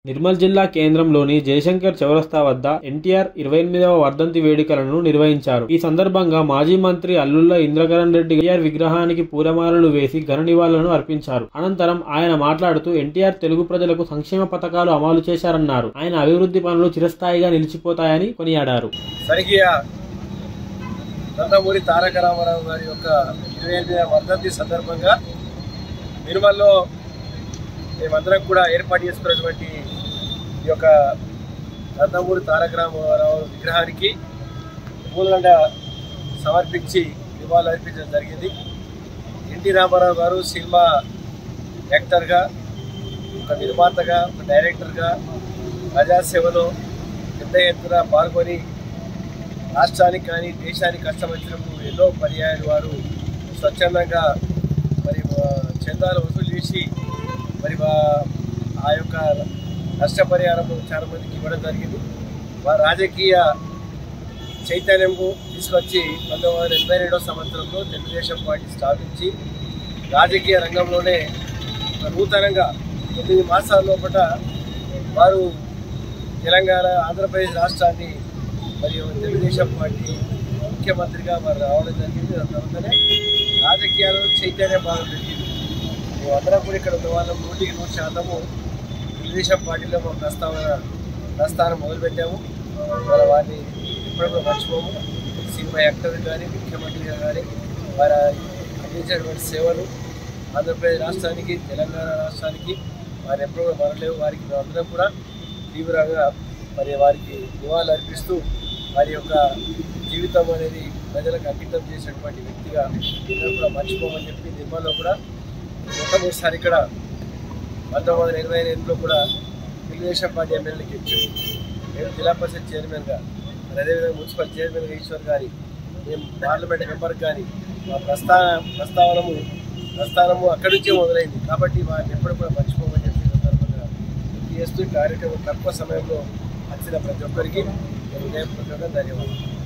నిర్మల్ జిల్లా కేంద్రంలోని జయశంకర్ చౌరస్తా వద్ద ఎన్టీఆర్ 28వ వర్ధంతి వేడుకలను నిర్వహించారు. ఈ సందర్భంగా మాజీ మంత్రి అల్లుళ్ల ఇంద్రకరణ్ రెడ్డి ఎన్టీఆర్ విగ్రహానికి పూలమాలలు వేసి ఘన నివాళులను అర్పించారు. అనంతరం ఆయన మాట్లాడుతూ ఎన్టీఆర్ తెలుగు ప్రజలకు సంక్షేమ పథకాలు అమలు చేశారన్నారు. ఆయన అభివృద్ధి పనులు చిరస్థాయిగా నిలిచిపోతాయని కొనియాడారు. నందమూరి తారక రామారావు గారి యొక్క 28వ వర్ధంతి సందర్భంగా నిర్మల్లో మేమందరం కూడా ఏర్పాటు చేసుకున్నటువంటి ఈ యొక్క నందమూరి తారక రామారావు విగ్రహానికి పూలదండ సమర్పించి నివాళులు అర్పించడం జరిగింది. ఎన్టీ రామారావు గారు సినిమా యాక్టర్గా, ఒక నిర్మాతగా, ఒక డైరెక్టర్గా ప్రజాసేవలో పెద్ద ఎత్తున పాల్గొని రాష్ట్రానికి కానీ దేశానికి కష్టం వచ్చినప్పుడు ఎన్నో పర్యాయాలు వారు స్వచ్ఛందంగా మరి చందాలు వసూలు చేసి మరి ఆ యొక్క నష్టపరిహారం చాలా మందికి ఇవ్వడం జరిగింది. వారి రాజకీయ చైతన్యంకు తీసుకొచ్చి 1982వ సంవత్సరంలో తెలుగుదేశం పార్టీ స్థాపించి రాజకీయ రంగంలోనే నూతనంగా 9 మాసాల లోపల వారు తెలంగాణ, ఆంధ్రప్రదేశ్ రాష్ట్రాన్ని మరియు తెలుగుదేశం పార్టీ ముఖ్యమంత్రిగా వారు రావడం జరిగింది. దాని రాజకీయాల్లో చైతన్యం బాగా పెరిగింది. మేమందరం కూడా ఇక్కడ ఉన్న వాళ్ళం 100% తెలుగుదేశం పార్టీలో మా ప్రస్థానం మొదలుపెట్టాము. మన వారిని ఎప్పుడప్పుడు మర్చిపోము. సినిమా యాక్టర్ కానీ, ముఖ్యమంత్రిగా కానీ వారు అందించినటువంటి సేవలు ఆంధ్రప్రదేశ్ రాష్ట్రానికి, తెలంగాణ రాష్ట్రానికి వారు ఎప్పుడూ మరలేవు. వారికి మేమందరం కూడా తీవ్రంగా మరి వారికి నివాళులు అర్పిస్తూ వారి యొక్క జీవితం అనేది ప్రజలకు అంకితం చేసినటువంటి వ్యక్తిగా అందరూ కూడా మర్చిపోమని చెప్పి నిర్మల్లో కూడా మొట్టమొదటిసారి ఇక్కడ 1928లో కూడా తెలుగుదేశం పార్టీ ఎమ్మెల్యేకి ఇచ్చారు. నేను జిల్లా పరిషత్ చైర్మన్గా, అదేవిధంగా మున్సిపల్ చైర్మన్గా ఈశ్వర్ గారి, మేము పార్లమెంట్ మెంబర్ కానీ మా ప్రస్థానము అక్కడి నుంచే మొదలైంది. కాబట్టి వారిని ఎప్పుడు కూడా మర్చిపోమని చెప్పి సందర్భంగా చేస్తూ కార్యక్రమం తక్కువ సమయంలో వచ్చిన ప్రతి ఒక్కరికి హృదయపూర్వకంగా ధన్యవాదాలు.